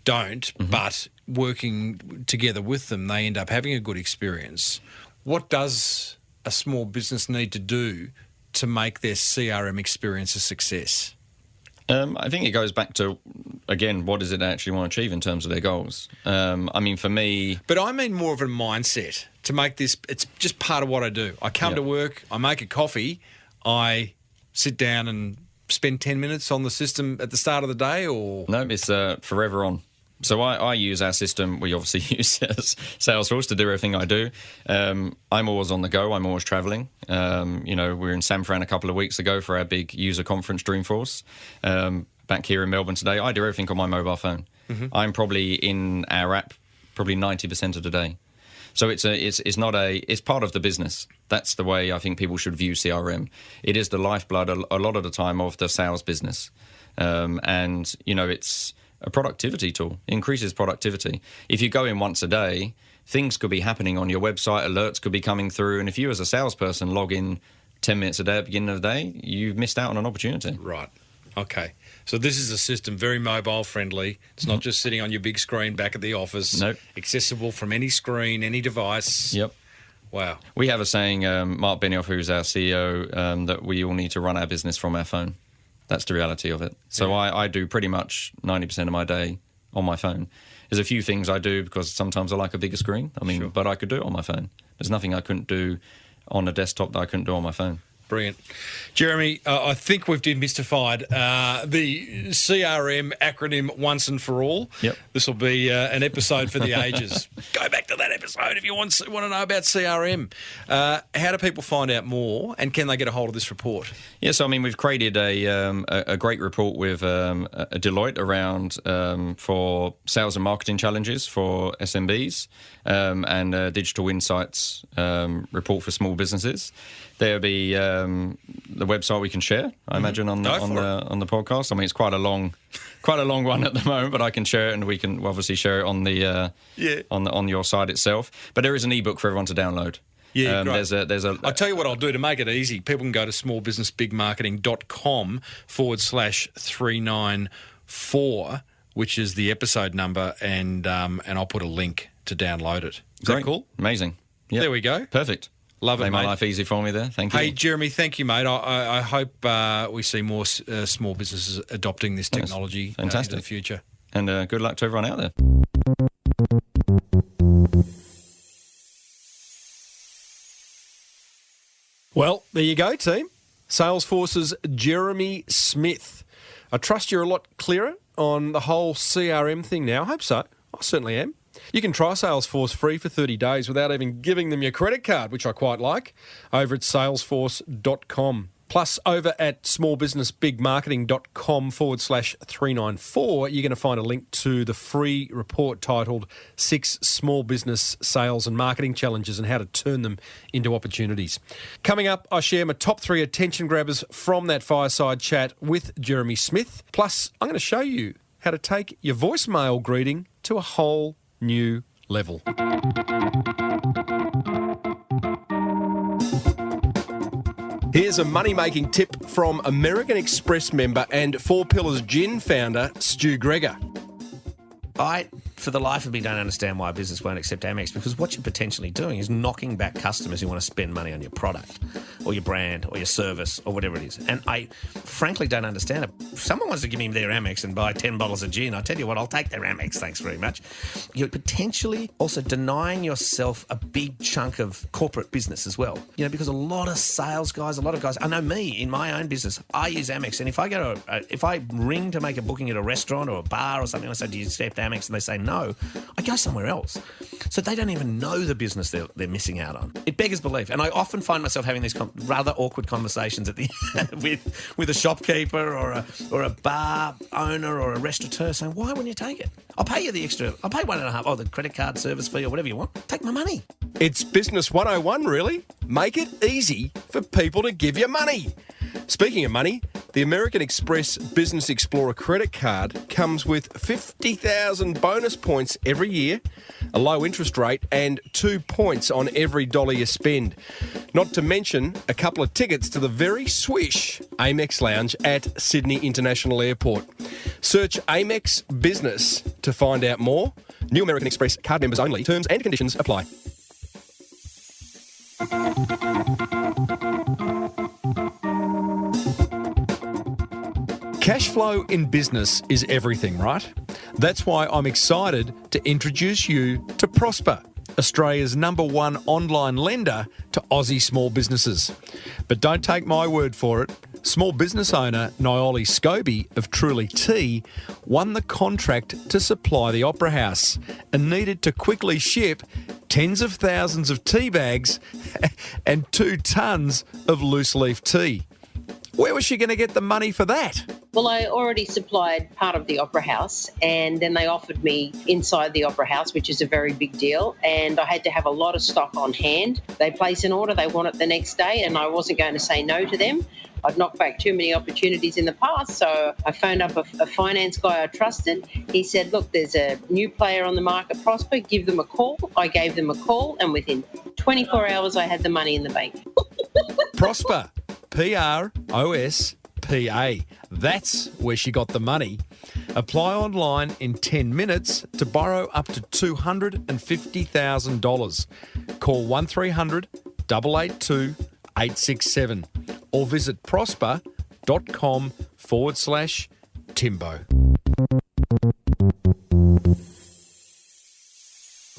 don't, but working together with them, they end up having a good experience. What does a small business need to do to make their CRM experience a success? I think it goes back to, again, what does it actually want to achieve in terms of their goals? I mean, for me... But I mean more of a mindset to make this... It's just part of what I do. I come to work, I make a coffee, I sit down and spend 10 minutes on the system at the start of the day, or... No, it's forever on. So I use our system. We obviously use Salesforce to do everything I do. I'm always on the go. I'm always traveling. We're in San Fran a couple of weeks ago for our big user conference, Dreamforce. Back here in Melbourne today, I do everything on my mobile phone. Mm-hmm. I'm probably in our app probably 90% of the day. So it's part of the business. That's the way I think people should view CRM. It is the lifeblood a lot of the time of the sales business. It's a productivity tool. It increases productivity. If you go in once a day, things could be happening on your website, alerts could be coming through, and if you as a salesperson log in 10 minutes a day at the beginning of the day, you've missed out on an opportunity. Right. Okay. So this is a system very mobile friendly. It's not just sitting on your big screen back at the office. Nope. Accessible from any screen, any device. Yep. Wow. We have a saying, Mark Benioff, who's our CEO, that we all need to run our business from our phone. That's the reality of it. So I do pretty much 90% of my day on my phone. There's a few things I do because sometimes I like a bigger screen. But I could do it on my phone. There's nothing I couldn't do on a desktop that I couldn't do on my phone. Brilliant. Jeremy, I think we've demystified the CRM acronym once and for all. Yep. This will be an episode for the ages. Go back to that episode if you want to know about CRM. How do people find out more, and can they get a hold of this report? Yeah, so we've created a great report with a Deloitte around for sales and marketing challenges for SMBs and a digital insights report for small businesses. There'll be the website we can share, I imagine, on the podcast. It's quite a long one at the moment, but I can share it, and we can obviously share it on the on your site itself. But there is an ebook for everyone to download. Yeah, great. There's a. I'll tell you what I'll do to make it easy. People can go to smallbusinessbigmarketing.com/394, which is the episode number, and I'll put a link to download it. Is that cool? Amazing. Yeah. There we go. Perfect. Love it, Made my mate. life easy for me there. Thank you. Hey, Jeremy, thank you, mate. I hope we see more small businesses adopting this technology into the future. And good luck to everyone out there. Well, there you go, team. Salesforce's Jeremy Smith. I trust you're a lot clearer on the whole CRM thing now. I hope so. I certainly am. You can try Salesforce free for 30 days without even giving them your credit card, which I quite like, over at salesforce.com. Plus, over at smallbusinessbigmarketing.com/394, you're going to find a link to the free report titled 6 Small Business Sales and Marketing Challenges and How to Turn Them into Opportunities. Coming up, I share my top 3 attention grabbers from that fireside chat with Jeremy Smith. Plus, I'm going to show you how to take your voicemail greeting to a whole new level. Here's a money-making tip from American Express member and Four Pillars Gin founder, Stu Gregor. I, for the life of me, don't understand why a business won't accept Amex, because what you're potentially doing is knocking back customers who want to spend money on your product or your brand or your service or whatever it is. And I frankly don't understand it. If someone wants to give me their Amex and buy 10 bottles of gin, I tell you what, I'll take their Amex, thanks very much. You're potentially also denying yourself a big chunk of corporate business as well. You know, because a lot of sales guys, a lot of guys, I know me in my own business, I use Amex. And if I go to if I ring to make a booking at a restaurant or a bar or something, I say, do you accept Amex? And they say no, I go somewhere else. So they don't even know the business they're missing out on. It beggars belief. And I often find myself having these rather awkward conversations at the with a shopkeeper or a bar owner or a restaurateur saying, why wouldn't you take it? I'll pay you the extra. I'll pay 1.5, the credit card service fee or whatever you want. Take my money. It's Business 101, really. Make it easy for people to give you money. Speaking of money, the American Express Business Explorer credit card comes with 50,000 bonus points every year, a low interest rate, and 2 points on every dollar you spend. Not to mention a couple of tickets to the very swish Amex Lounge at Sydney International Airport. Search Amex Business to find out more. New American Express card members only. Terms and conditions apply. Cash flow in business is everything, right? That's why I'm excited to introduce you to Prosper, Australia's #1 online lender to Aussie small businesses. But don't take my word for it. Small business owner Nioli Scobie of Truly Tea won the contract to supply the Opera House and needed to quickly ship tens of thousands of tea bags and 2 tons of loose leaf tea. Where was she going to get the money for that? Well, I already supplied part of the Opera House, and then they offered me inside the Opera House, which is a very big deal, and I had to have a lot of stock on hand. They place an order, they want it the next day, and I wasn't going to say no to them. I'd knocked back too many opportunities in the past, so I phoned up a finance guy I trusted. He said, look, there's a new player on the market, Prosper, give them a call. I gave them a call, and within 24 hours, I had the money in the bank. Prosper, Prospa. That's where she got the money. Apply online in 10 minutes to borrow up to $250,000. Call 1300 882 867 or visit prosper.com/Timbo.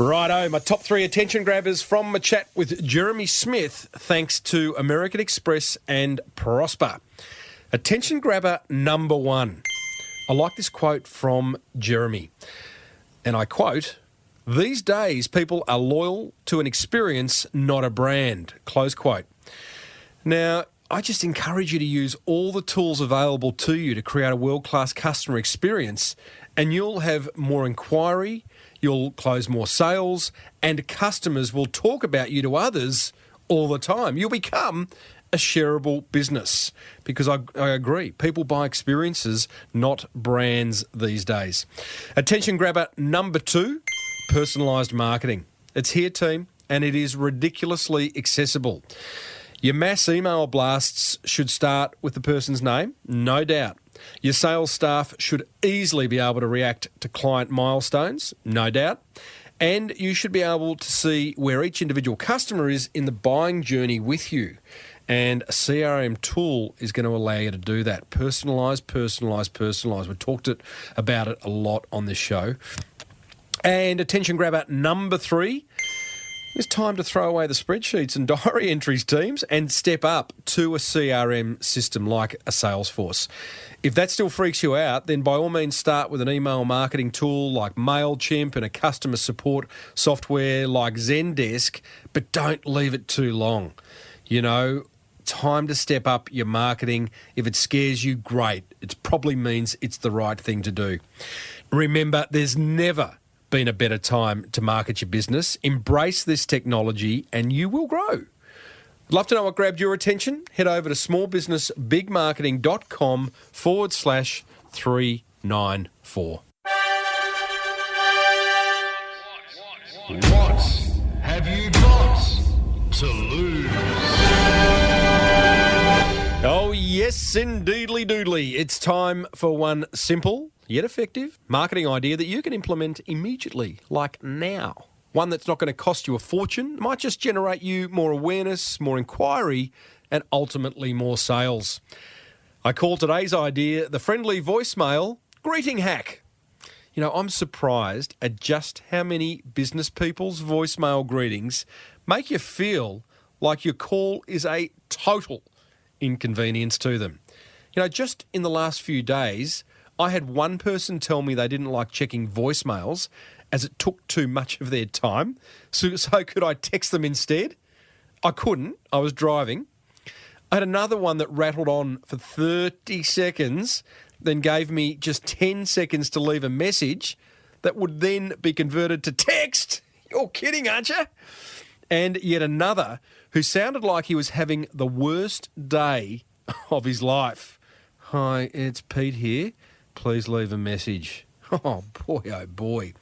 Righto, my top 3 attention grabbers from my chat with Jeremy Smith, thanks to American Express and Prosper. Attention grabber number 1. I like this quote from Jeremy, and I quote, "These days people are loyal to an experience, not a brand," close quote. Now, I just encourage you to use all the tools available to you to create a world-class customer experience, and you'll have more inquiry, you'll close more sales, and customers will talk about you to others all the time. You'll become a shareable business, because I agree, people buy experiences, not brands these days. Attention grabber number 2, personalised marketing. It's here, team, and it is ridiculously accessible. Your mass email blasts should start with the person's name, no doubt. Your sales staff should easily be able to react to client milestones, no doubt. And you should be able to see where each individual customer is in the buying journey with you. And a CRM tool is going to allow you to do that. Personalise, personalise, personalise. We've talked about it a lot on this show. And attention grabber number 3. It's time to throw away the spreadsheets and diary entries, teams, and step up to a CRM system like a Salesforce. If that still freaks you out, then by all means start with an email marketing tool like MailChimp and a customer support software like Zendesk, but don't leave it too long. You know, time to step up your marketing. If it scares you, great. It probably means it's the right thing to do. Remember, there's never been a better time to market your business. Embrace this technology and you will grow. I'd love to know what grabbed your attention. Head over to smallbusinessbigmarketing.com/394. What have you got to lose? Oh, yes, indeedly doodly. It's time for one simple yet effective marketing idea that you can implement immediately, like now. One that's not going to cost you a fortune, might just generate you more awareness, more inquiry, and ultimately more sales. I call today's idea the friendly voicemail greeting hack. You know, I'm surprised at just how many business people's voicemail greetings make you feel like your call is a total inconvenience to them. You know, just in the last few days, I had one person tell me they didn't like checking voicemails as it took too much of their time. So could I text them instead? I couldn't. I was driving. I had another one that rattled on for 30 seconds, then gave me just 10 seconds to leave a message that would then be converted to text. You're kidding, aren't you? And yet another who sounded like he was having the worst day of his life. Hi, it's Pete here. Please leave a message. Oh, boy.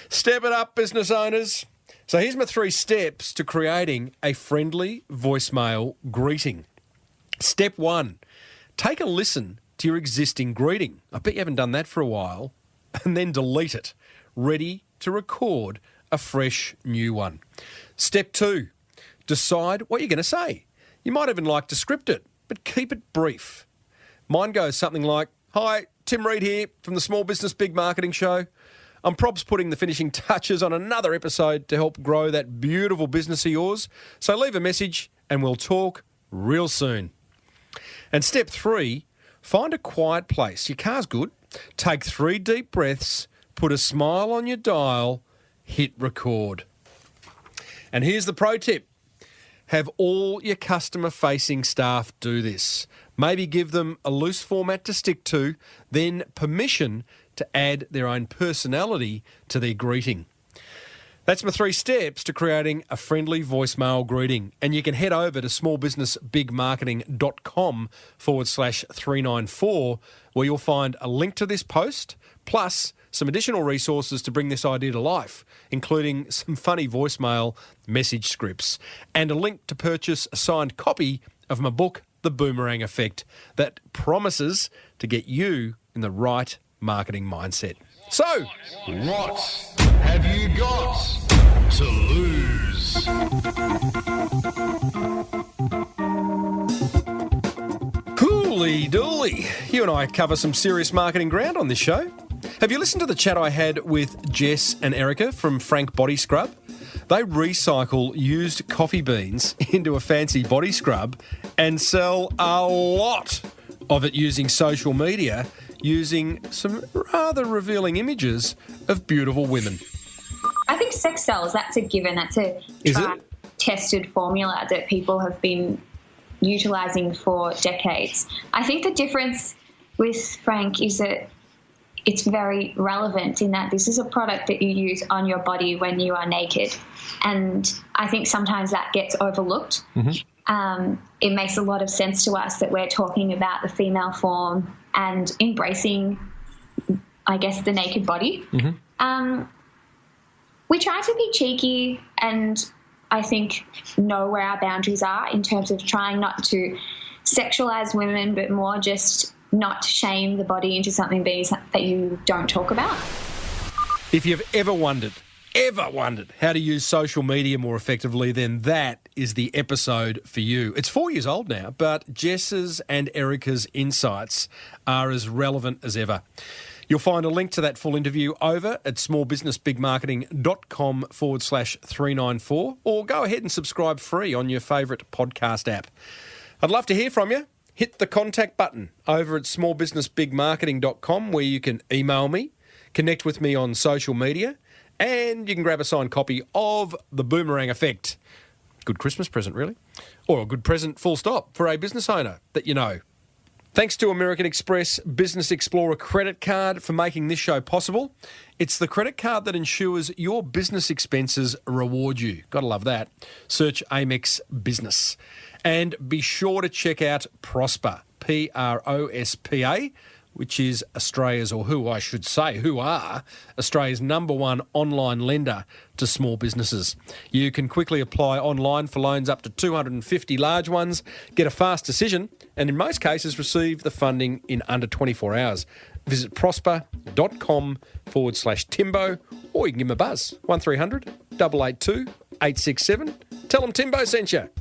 Step it up, business owners. So here's my 3 steps to creating a friendly voicemail greeting. Step 1, take a listen to your existing greeting. I bet you haven't done that for a while. And then delete it, ready to record a fresh new one. Step 2, decide what you're going to say. You might even like to script it, but keep it brief. Mine goes something like, hi, Tim Reid here from the Small Business Big Marketing Show. I'm props putting the finishing touches on another episode to help grow that beautiful business of yours. So leave a message and we'll talk real soon. And step 3, find a quiet place. Your car's good. Take 3 deep breaths, put a smile on your dial, hit record. And here's the pro tip. Have all your customer-facing staff do this. Maybe give them a loose format to stick to, then permission to add their own personality to their greeting. That's my 3 steps to creating a friendly voicemail greeting. And you can head over to smallbusinessbigmarketing.com/394 where you'll find a link to this post, plus some additional resources to bring this idea to life, including some funny voicemail message scripts and a link to purchase a signed copy of my book, The Boomerang Effect, that promises to get you in the right marketing mindset. So, What have you got to lose? Cooly dooly. You and I cover some serious marketing ground on this show. Have you listened to the chat I had with Jess and Erica from Frank Body Scrub? They recycle used coffee beans into a fancy body scrub and sell a lot of it using social media, using some rather revealing images of beautiful women. I think sex sells. That's a given. That's a tested formula that people have been utilising for decades. I think the difference with Frank is that it's very relevant in that this is a product that you use on your body when you are naked. And I think sometimes that gets overlooked. Mm-hmm. It makes a lot of sense to us that we're talking about the female form and embracing, I guess, the naked body. Mm-hmm. We try to be cheeky and I think know where our boundaries are in terms of trying not to sexualize women, but more just not shame the body into something that you don't talk about. If you've ever wondered ever wondered how to use social media more effectively, then that is the episode for you. It's 4 years old now, but Jess's and Erica's insights are as relevant as ever. You'll find a link to that full interview over at smallbusinessbigmarketing.com/394, or go ahead and subscribe free on your favourite podcast app. I'd love to hear from you. Hit the contact button over at smallbusinessbigmarketing.com, where you can email me, connect with me on social media, and you can grab a signed copy of The Boomerang Effect. Good Christmas present, really. Or a good present, full stop, for a business owner that you know. Thanks to American Express Business Explorer credit card for making this show possible. It's the credit card that ensures your business expenses reward you. Gotta love that. Search Amex Business. And be sure to check out Prosper, Prospa, which is Australia's, or who I should say, who are Australia's #1 online lender to small businesses. You can quickly apply online for loans up to 250 large ones, get a fast decision, and in most cases receive the funding in under 24 hours. Visit prosper.com/Timbo, or you can give them a buzz, 1300 882 867. Tell them Timbo sent you.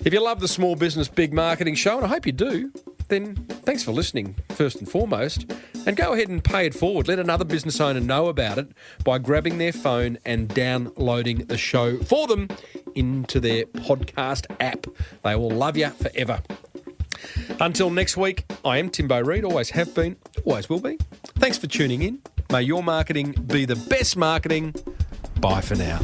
If you love the Small Business Big Marketing Show, and I hope you do, then thanks for listening, first and foremost. And go ahead and pay it forward. Let another business owner know about it by grabbing their phone and downloading the show for them into their podcast app. They will love you forever. Until next week, I am Timbo Reid, always have been, always will be. Thanks for tuning in. May your marketing be the best marketing. Bye for now.